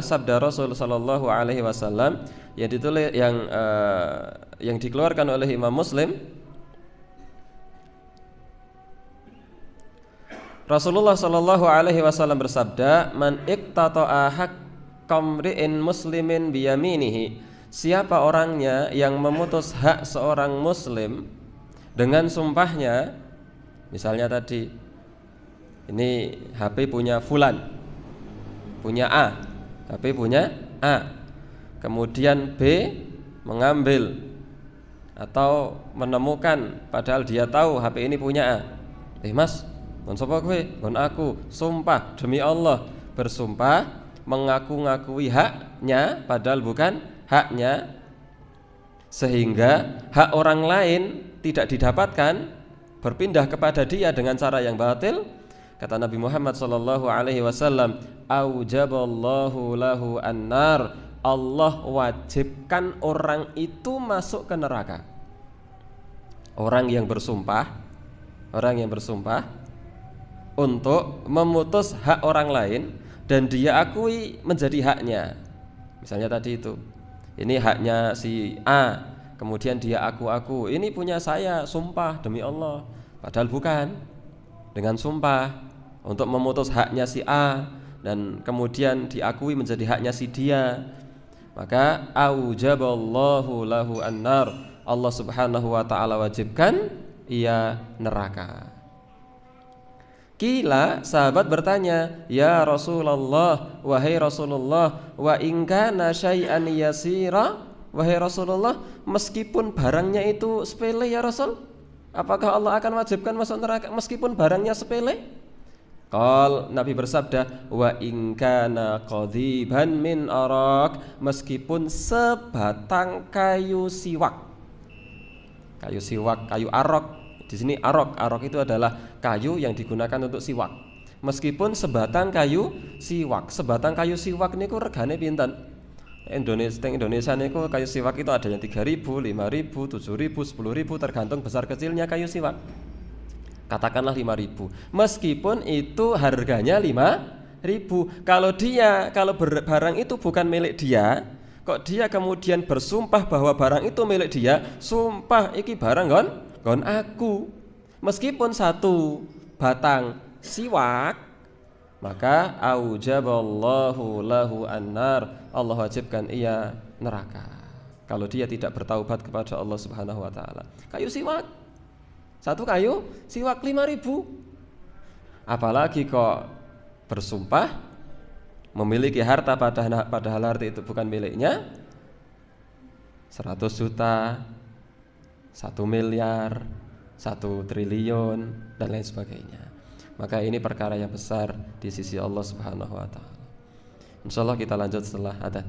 sabda Rasul sallallahu alaihi wasallam yang ditulis yang dikeluarkan oleh Imam Muslim. Rasulullah sallallahu alaihi wasallam bersabda, "Man iqtata'a haqqam ri'in muslimin biyaminihi." siapa orangnya yang memutus hak seorang muslim dengan sumpahnya, misalnya tadi ini HP punya fulan, punya A, HP punya A, kemudian B mengambil atau menemukan padahal dia tahu HP ini punya A. Mas, kon sapa kowe? Kon aku, sumpah demi Allah, bersumpah mengaku-ngakui haknya padahal bukan haknya, sehingga hak orang lain tidak didapatkan, berpindah kepada dia dengan cara yang batil. Kata Nabi Muhammad SAW, aujaballahu lahu an-nar, Allah wajibkan orang itu masuk ke neraka. Orang yang bersumpah untuk memutus hak orang lain dan dia akui menjadi haknya. Misalnya tadi itu, ini haknya si A, kemudian dia aku ini punya saya, sumpah demi Allah, padahal bukan, dengan sumpah untuk memutus haknya si A dan kemudian diakui menjadi haknya si dia, maka aujaballahu lahu an-nar, Allah subhanahu wa ta'ala wajibkan ia neraka. Kila, sahabat bertanya, ya Rasulullah, wahai Rasulullah, wa in kana syai'an yasira, wahai Rasulullah, meskipun barangnya itu sepele ya Rasul, apakah Allah akan wajibkan masuk neraka meskipun barangnya sepele? Nabi bersabda, wa in kana qadhiban min arak, meskipun sebatang kayu siwak. Kayu arok. Di sini arok itu adalah kayu yang digunakan untuk siwak. Meskipun sebatang kayu siwak. Sebatang kayu siwak niku regane pinten? Indonesia niku kayu siwak itu ada yang 3.000, 5.000, 7.000, 10.000 tergantung besar kecilnya kayu siwak. Katakanlah 5.000. Meskipun itu harganya 5.000. Kalau barang itu bukan milik dia, kok dia kemudian bersumpah bahwa barang itu milik dia, sumpah iki barang gon aku, meskipun satu batang siwak, maka aujaballahu lahu an-nar, Allah wajibkan ia neraka kalau dia tidak bertaubat kepada Allah Subhanahu wa taala. Kayu siwak, satu kayu siwak 5.000. Apalagi kok bersumpah memiliki harta padahal harta itu bukan miliknya, 100 juta, 1 miliar, 1 triliun dan lain sebagainya. Maka ini perkara yang besar di sisi Allah Subhanahu wa taala. Insyaallah kita lanjut setelah adzan.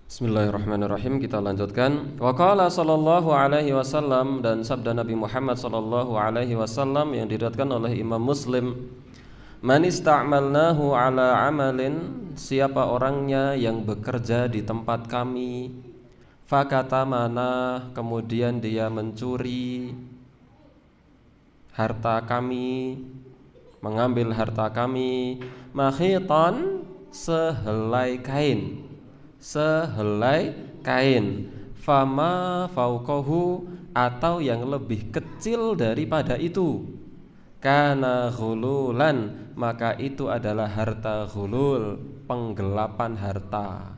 Bismillahirrahmanirrahim. Kita lanjutkan. Wa qala sallallahu alaihi wasallam, dan sabda Nabi Muhammad sallallahu alaihi wasallam yang diriwayatkan oleh Imam Muslim, man ista'malnahu ala amalin, siapa orangnya yang bekerja di tempat kami, fakatamana, kemudian dia mencuri harta kami, mengambil harta kami, makhitan, sehelai kain, fama fauqahu, atau yang lebih kecil daripada itu, kana ghululan, maka itu adalah harta ghulul, penggelapan harta.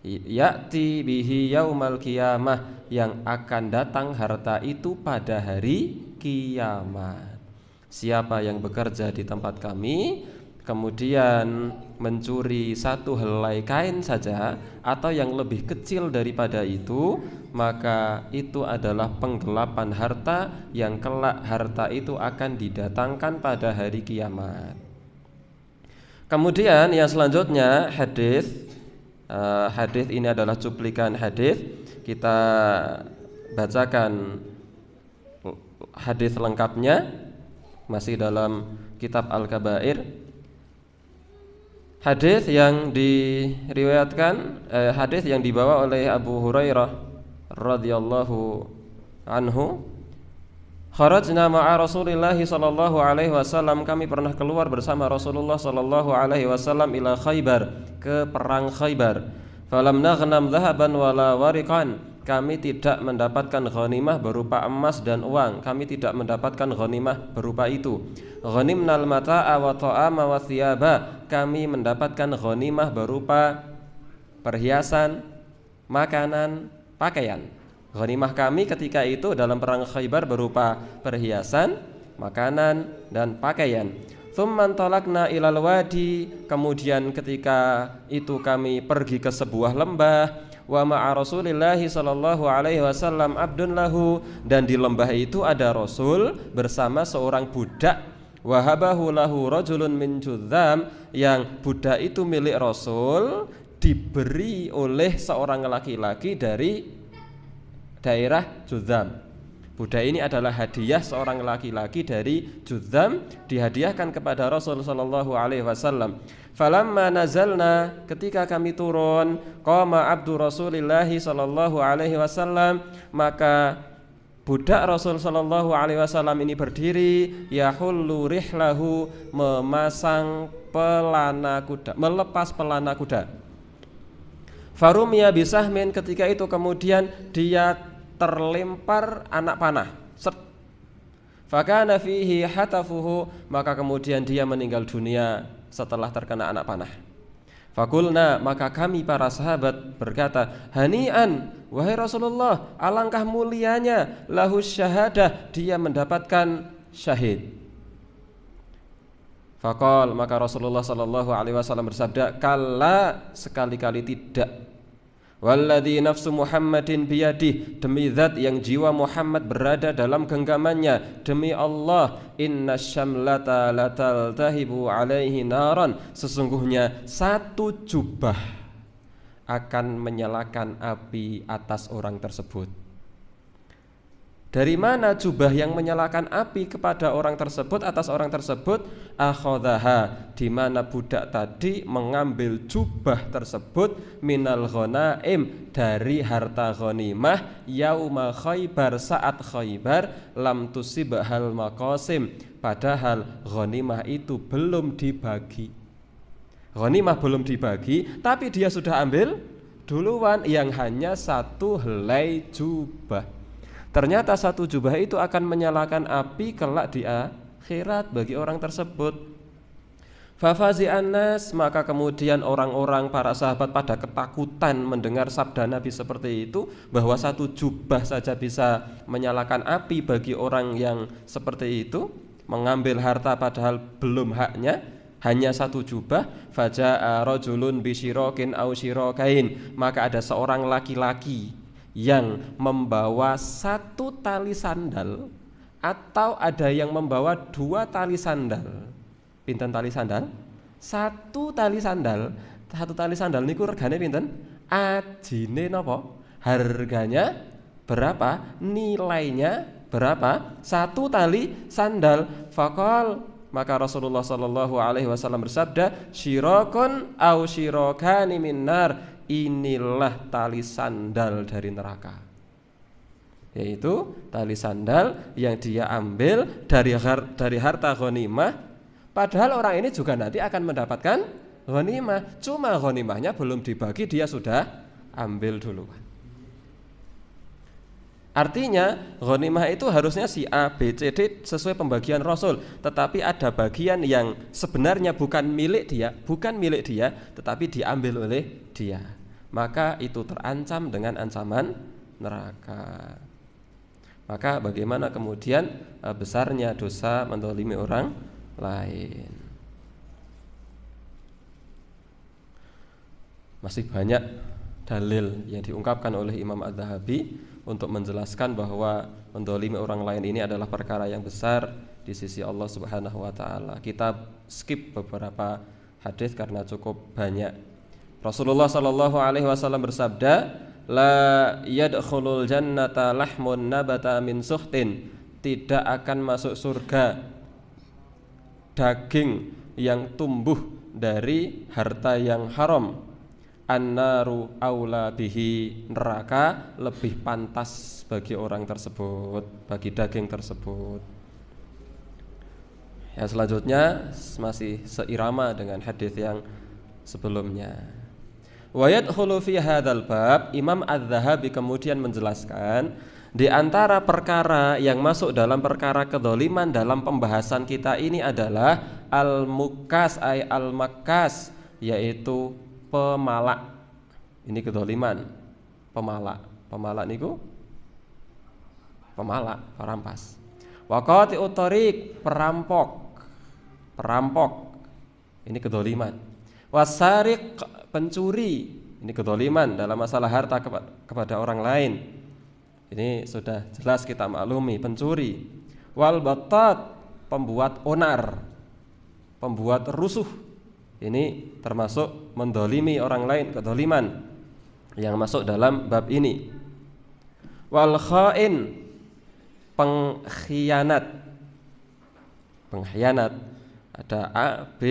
Ya'ti bihi yaumal qiyamah, yang akan datang harta itu pada hari kiamat. Siapa yang bekerja di tempat kami kemudian mencuri satu helai kain saja atau yang lebih kecil daripada itu, maka itu adalah penggelapan harta yang kelak harta itu akan didatangkan pada hari kiamat. Kemudian yang selanjutnya hadis ini adalah cuplikan hadis. Kita bacakan hadis lengkapnya masih dalam kitab Al-Kabair. Hadis yang diriwayatkan, hadis yang dibawa oleh Abu Hurairah radhiyallahu anhu, kharajna ma'a Rasulillah sallallahu alaihi wasallam, kami pernah keluar bersama Rasulullah sallallahu alaihi wasallam ila Khaybar, ke perang Khaybar. Falam naghnam dhahaban wala wariqan, kami tidak mendapatkan ghanimah berupa emas dan uang. Kami tidak mendapatkan ghanimah berupa itu. Ghanimnal mata'a wa ta'ama wa thiyaba. Kami mendapatkan ghanimah berupa perhiasan, makanan, pakaian. Ghanimah kami ketika itu dalam perang Khaybar berupa perhiasan, makanan, dan pakaian. Tsumman talaqna ilal wadi. Kemudian ketika itu kami pergi ke sebuah lembah. Wa ma'a Rasulillahi sallallahu alaihi wasallam abdun lahu. Dan di lembah itu ada Rasul bersama seorang budak. Wahabahu lahu rajulun min Judzam. Yang budak itu milik Rasul, diberi oleh seorang laki-laki dari daerah Judzam. Budak ini adalah hadiah seorang laki-laki dari Judzam, dihadiahkan kepada Rasul sallallahu alaihi wasallam. Falamma nazalna, ketika kami turun, qama abdu Rasulillahi sallallahu alaihi wasallam, maka budak Rasul sallallahu alaihi wasallam ini berdiri, yahullu rihlahu, memasang pelana kuda, melepas pelana kuda. Farumiya bisahmin, ketika itu kemudian dia terlempar anak panah. Fakana fihi hatafuhu, maka kemudian dia meninggal dunia setelah terkena anak panah. Fakulna, maka kami para sahabat berkata, hani'an, wahai Rasulullah, alangkah mulianya, lahu syahadah, dia mendapatkan syahid. Faqal, maka Rasulullah sallallahu alaihi wasallam bersabda, kalla, sekali-kali tidak. Walladzi nafsu Muhammadin biyadih, demi zat yang jiwa Muhammad berada dalam genggamannya, demi Allah, inna syamlata lataltahibu alaihi naran, sesungguhnya satu jubah akan menyalakan api atas orang tersebut. Dari mana jubah yang menyalakan api kepada orang tersebut, atas orang tersebut? Akhadhaha, di mana budak tadi mengambil jubah tersebut, minal ghanaim, dari harta ghanimah, yauma Khaybar, saat Khaybar, lam tusibhal maqasim, padahal ghanimah itu belum dibagi. Ghanimah belum dibagi, tapi dia sudah ambil duluan, yang hanya satu helai jubah. Ternyata satu jubah itu akan menyalakan api kelak di akhirat bagi orang tersebut. Fafazi'an nas, maka kemudian orang-orang para sahabat pada ketakutan mendengar sabda Nabi seperti itu, bahwa satu jubah saja bisa menyalakan api bagi orang yang seperti itu, mengambil harta padahal belum haknya, hanya satu jubah. Faja'a rajulun bisyirakin au syirakain, maka ada seorang laki-laki yang membawa satu tali sandal, atau ada yang membawa dua tali sandal. Pinten tali sandal? Satu tali sandal. Satu tali sandal niku regane pinten? Ajine napa? Harganya berapa? Nilainya berapa? Satu tali sandal. Faqal, maka Rasulullah sallallahu alaihi wasallam bersabda, syirakun au syirakani minnar, inilah tali sandal dari neraka. Yaitu tali sandal yang dia ambil dari harta ghanimah, padahal orang ini juga nanti akan mendapatkan ghanimah, cuma ghanimahnya belum dibagi, dia sudah ambil duluan. Artinya ghanimah itu harusnya si A, B, C, D sesuai pembagian Rasul, tetapi ada bagian yang sebenarnya bukan milik dia, tetapi diambil oleh dia. Maka itu terancam dengan ancaman neraka. Maka bagaimana kemudian besarnya dosa menzalimi orang lain. Masih banyak dalil yang diungkapkan oleh Imam Az-Zahabi untuk menjelaskan bahwa menzalimi orang lain ini adalah perkara yang besar di sisi Allah Subhanahu wa taala. Kita skip beberapa hadis karena cukup banyak. Rasulullah sallallahu alaihi wasallam bersabda, la yadkhulul jannata lahmun nabata min suhtin, tidak akan masuk surga daging yang tumbuh dari harta yang haram. An-naru aula bihi, neraka lebih pantas bagi orang tersebut, bagi daging tersebut. Ya, selanjutnya masih seirama dengan hadis yang sebelumnya. Wa yadkhulu fi hadzal bab, Imam Az-Zahabi kemudian menjelaskan di antara perkara yang masuk dalam perkara kedzaliman dalam pembahasan kita ini adalah al-mukas ay al-makkas, yaitu pemalak. Ini kedzaliman. Pemalak niku pemalak, perampas. Wa qati'ut thariq, perampok. Ini kedzaliman. Wasariq, pencuri, ini kedzaliman dalam masalah harta kepada orang lain. Ini sudah jelas kita maklumi, pencuri. Wal battat, pembuat onar, pembuat rusuh. Ini termasuk mendolimi orang lain, kedzaliman yang masuk dalam bab ini. Wal khain, pengkhianat. Ada A, B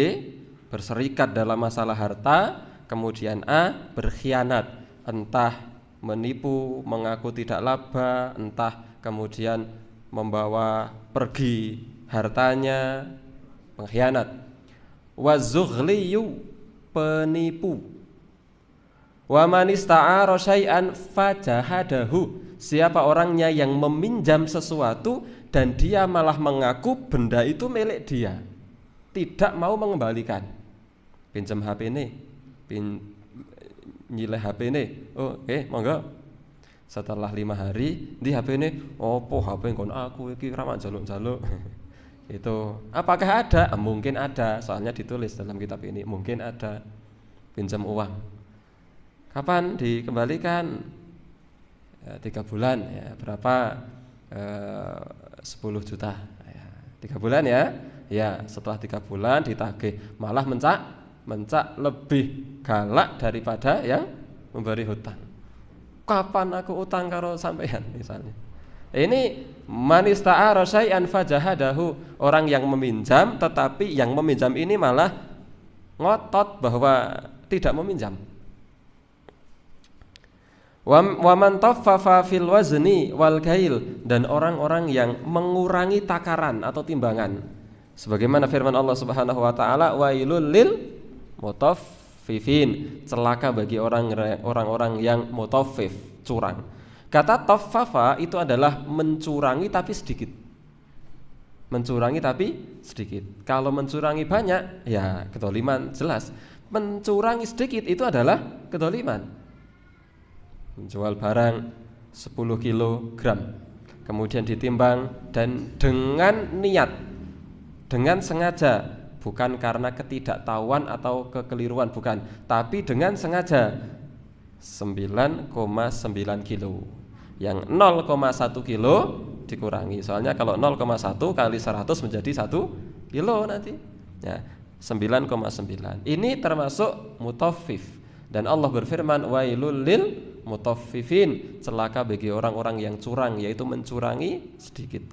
berserikat dalam masalah harta, kemudian A berkhianat, entah menipu, mengaku tidak laba, entah kemudian membawa pergi hartanya, pengkhianat. Wazughliyu, penipu. Wa man ista'ara syai'an fajahadahu, siapa orangnya yang meminjam sesuatu dan dia malah mengaku benda itu milik dia, tidak mau mengembalikan. Pinjam HP ini, nyileh HP ini, monggo. Setelah 5 hari di HP ini, opo HP kon aku iki ra jaluk-jaluk. Itu apakah ada? Mungkin ada, soalnya ditulis dalam kitab ini, mungkin ada. Pinjam uang, kapan dikembalikan? 3 bulan ya, berapa? 10 juta ya, 3 bulan ya. Ya, setelah 3 bulan ditagih, malah mencak lebih galak daripada yang memberi hutang. Kapan aku utang karo sampean misalnya. Ini man ista'ara syai'an fajahadahu, orang yang meminjam tetapi yang meminjam ini malah ngotot bahwa tidak meminjam. Wa man taffafa fil wazni wal kail, dan orang-orang yang mengurangi takaran atau timbangan. Sebagaimana firman Allah Subhanahu wa taala, wailul lil mutaffifin, celaka bagi orang-orang yang mutaffif, curang. Kata taffafa itu adalah mencurangi tapi sedikit. Mencurangi tapi sedikit. Kalau mencurangi banyak ya kedzaliman jelas. Mencurangi sedikit itu adalah kedzaliman. Menjual barang 10 kilogram, kemudian ditimbang dan dengan niat, dengan sengaja, bukan karena ketidaktahuan atau kekeliruan, bukan, tapi dengan sengaja 9,9 kilo. Yang 0,1 kilo dikurangi, soalnya kalau 0,1 kali 100 menjadi 1 kilo nanti ya, 9,9. Ini termasuk mutaffif. Dan Allah berfirman, wailul lil mutaffifin, celaka bagi orang-orang yang curang, yaitu mencurangi sedikit.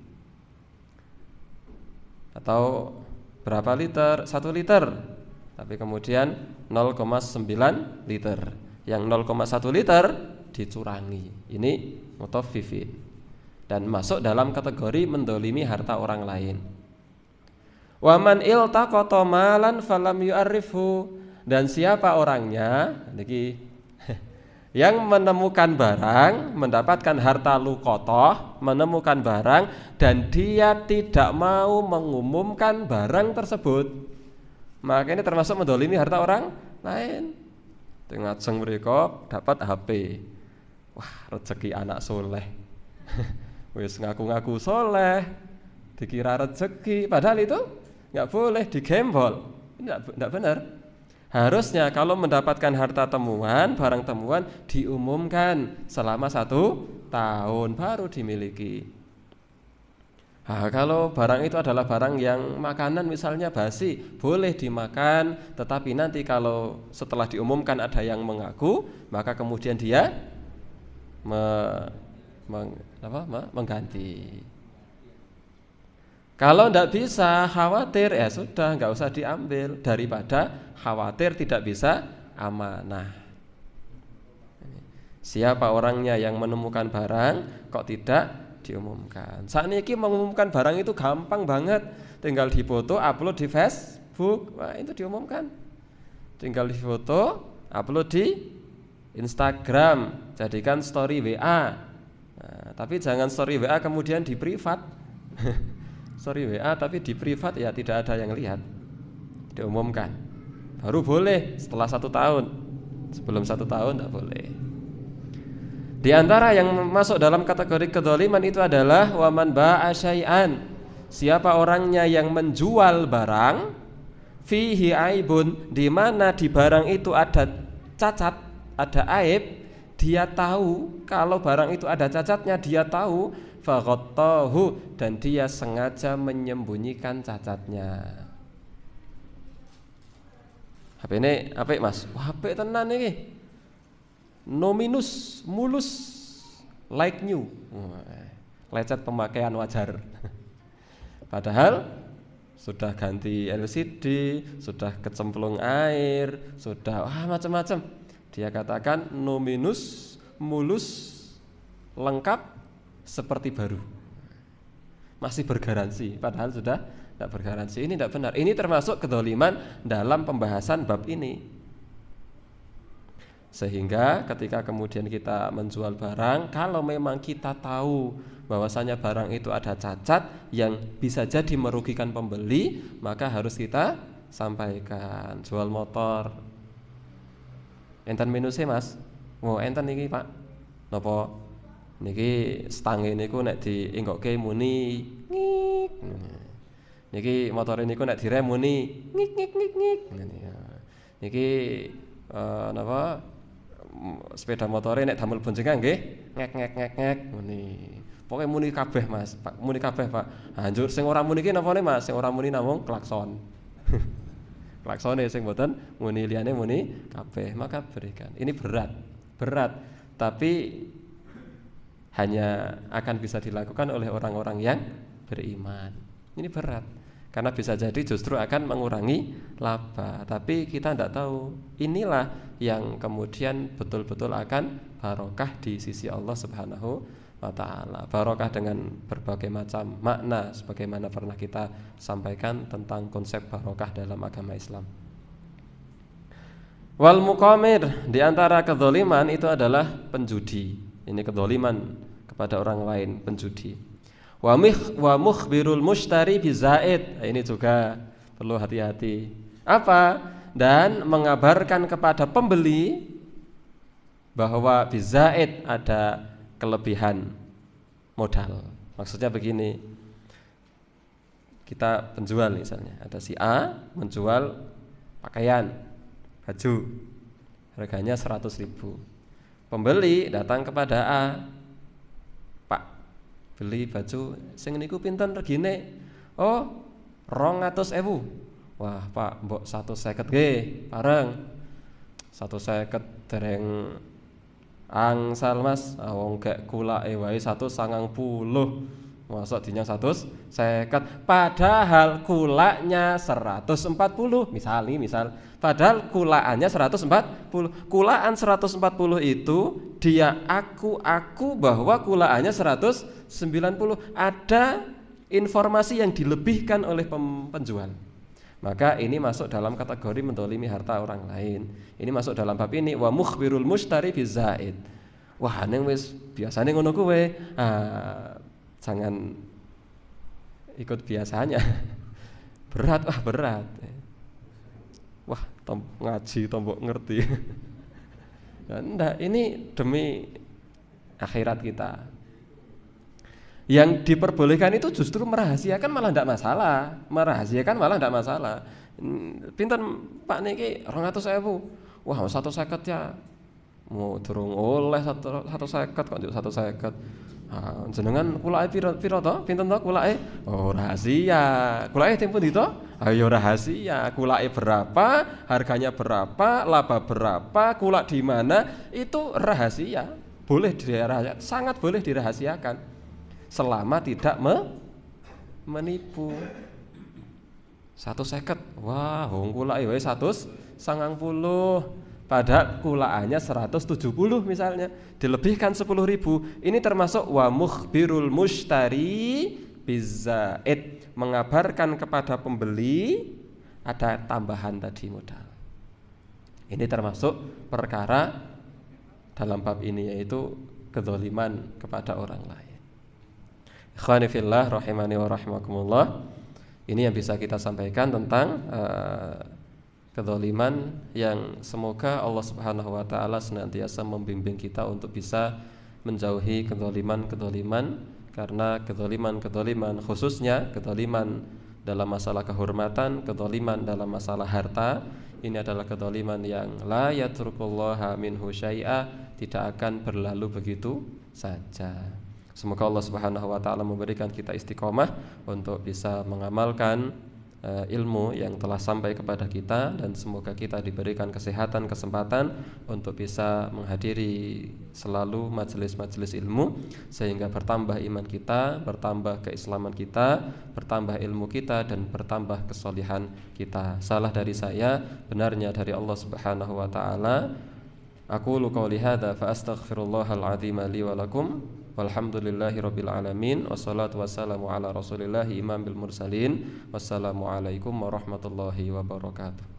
Atau berapa liter? 1 liter, tapi kemudian 0,9 liter. Yang 0,1 liter dicurangi. Ini mutaffifin dan masuk dalam kategori mendolimi harta orang lain. Waman iltaqata malan falam yu'arrifhu, dan siapa orangnya niki yang menemukan barang, mendapatkan harta luqatah, menemukan barang dan dia tidak mau mengumumkan barang tersebut, maka ini termasuk mendolimi harta orang lain. Ngajeng mereka dapat HP, wah rezeki anak soleh, wis ngaku-ngaku soleh, dikira rezeki, padahal itu nggak boleh, digembol, nggak benar. Harusnya kalau mendapatkan harta temuan, barang temuan diumumkan selama 1 tahun baru dimiliki. Kalau barang itu adalah barang yang makanan misalnya basi, boleh dimakan, tetapi nanti kalau setelah diumumkan ada yang mengaku, maka kemudian dia mengganti. Kalau tidak bisa, khawatir, ya sudah, nggak usah diambil, daripada khawatir tidak bisa amanah. Siapa orangnya yang menemukan barang kok tidak diumumkan? Saat ini mengumumkan barang itu gampang banget, tinggal difoto, upload di Facebook, wah itu diumumkan. Tinggal difoto, upload di Instagram jadikan story WA. Nah, tapi jangan story WA kemudian di privat. Story WA tapi di privat ya tidak ada yang lihat. Diumumkan. Baru boleh setelah 1 tahun. Sebelum 1 tahun tidak boleh. Di antara yang masuk dalam kategori kedzaliman itu adalah waman ba'a syai'an. Siapa orangnya yang menjual barang fihi aibun, di mana di barang itu ada cacat, ada aib, dia tahu kalau barang itu ada cacatnya, dia tahu, faghattahu, dan dia sengaja menyembunyikan cacatnya. HP ini apik Mas? Wah, apik tenan iki. No minus, mulus, like new. Lecet pemakaian wajar. Padahal sudah ganti LCD, sudah kecemplung air, sudah macam-macam. Dia katakan no minus, mulus, lengkap seperti baru. Masih bergaransi, padahal sudah tidak bergaransi. Ini tidak benar. Ini termasuk kedzaliman dalam pembahasan bab ini. Sehingga ketika kemudian kita menjual barang, kalau memang kita tahu bahwasanya barang itu ada cacat yang bisa jadi merugikan pembeli, maka harus kita sampaikan. Jual motor, enten minusnya Mas? Oh enten niki Pak. Napa? Niki stange niku nek diinggokke muni ngik. Niki motor niku nek direm muni ngik ngik ngik ngik. Niki napa? Sepeda motore nek damel boncengan nggih ngek ngek ngek ngek muni. Pokoke muni kabeh Mas, Pak, muni kabeh Pak. Anjur sing ora muni ki napane Mas? Sing ora muni namung klakson. Klaksone sing mboten muni, liyane muni kabeh, maka berikan. Ini berat, tapi hanya akan bisa dilakukan oleh orang-orang yang beriman. Ini berat. Karena bisa jadi justru akan mengurangi laba. Tapi kita tidak tahu. Inilah yang kemudian betul-betul akan barokah di sisi Allah Subhanahu wa ta'ala. Barokah dengan berbagai macam makna, sebagaimana pernah kita sampaikan tentang konsep barokah dalam agama Islam. Wal muqamir, di antara kedzaliman itu adalah penjudi. Ini kedzaliman kepada orang lain, penjudi. Wa mukhbirul mushtari bizaid. Ini juga perlu hati-hati. Apa? Dan mengabarkan kepada pembeli bahwa bizaid ada kelebihan modal. Maksudnya begini. Kita penjual misalnya, ada si A menjual pakaian, baju, harganya 100.000. Pembeli datang kepada A, Pak, beli baju sing niku pinten regine? Oh, 200.000. Wah, Pak, mbok 150 nggih, bareng. 150 dereng angsal Mas. Wong gak kulake wae 190. Masa dinya 150, padahal kulaknya 140. Misal padahal kulaannya 140. Kulaan 140 itu dia aku bahwa kulaannya 190. Ada informasi yang dilebihkan oleh penjual. Maka ini masuk dalam kategori mendolimi harta orang lain. Ini masuk dalam bab ini wa mukhbirul mushtari bizaid. Wah, ning wis biasane ngono kuwe. Jangan ikut biasanya. Berat. Wah, ngaji tombok ngerti. Ya, enggak, ini demi akhirat kita. Yang diperbolehkan itu justru merahasiakan malah tidak masalah. Pinten Pak niki 200.000. Wah, 150 ya. Mau durung oleh 150 kok njuk 150. Jenengan kulake pira to? Pinten to kulake? Oh, rahasia. Kulake teng pundi to? Ayo rahasia. Kulake berapa? Harganya berapa? Laba berapa? Kulak di mana? Itu rahasia. Boleh dirahasiakan, sangat boleh dirahasiakan. Selama tidak menipu. 150. Wah, wong kulake wae 190. Padahal kulaannya 170 misalnya, dilebihkan 10.000. Ini termasuk wa mukhbirul mushtari bizaid, mengabarkan kepada pembeli ada tambahan tadi modal. Ini termasuk perkara dalam bab ini, yaitu kedzaliman kepada orang lain. Ikhwani fillah rahimani wa rahimakumullah. Ini yang bisa kita sampaikan tentang kedzaliman, yang semoga Allah Subhanahu wa taala senantiasa membimbing kita untuk bisa menjauhi kedzaliman-kedzaliman, karena kedzaliman-kedzaliman, khususnya kedzaliman dalam masalah kehormatan, kedzaliman dalam masalah harta, ini adalah kedzaliman yang la yatrukullaha minhu syai'a, tidak akan berlalu begitu saja. Semoga Allah Subhanahu wa taala memberikan kita istiqomah untuk bisa mengamalkan ilmu yang telah sampai kepada kita, dan semoga kita diberikan kesehatan, kesempatan untuk bisa menghadiri selalu majelis-majelis ilmu, sehingga bertambah iman kita, bertambah keislaman kita, bertambah ilmu kita, dan bertambah kesolihan kita. Salah dari saya, benarnya dari Allah Subhanahu wa taala. Aqulu qouli hadza fa astaghfirullahal azim li wa lakum. Walhamdulillahi rabbil alamin. Wassalatu wassalamu ala rasulillahi imamil mursalin. Wassalamu alaikum warahmatullahi wabarakatuh.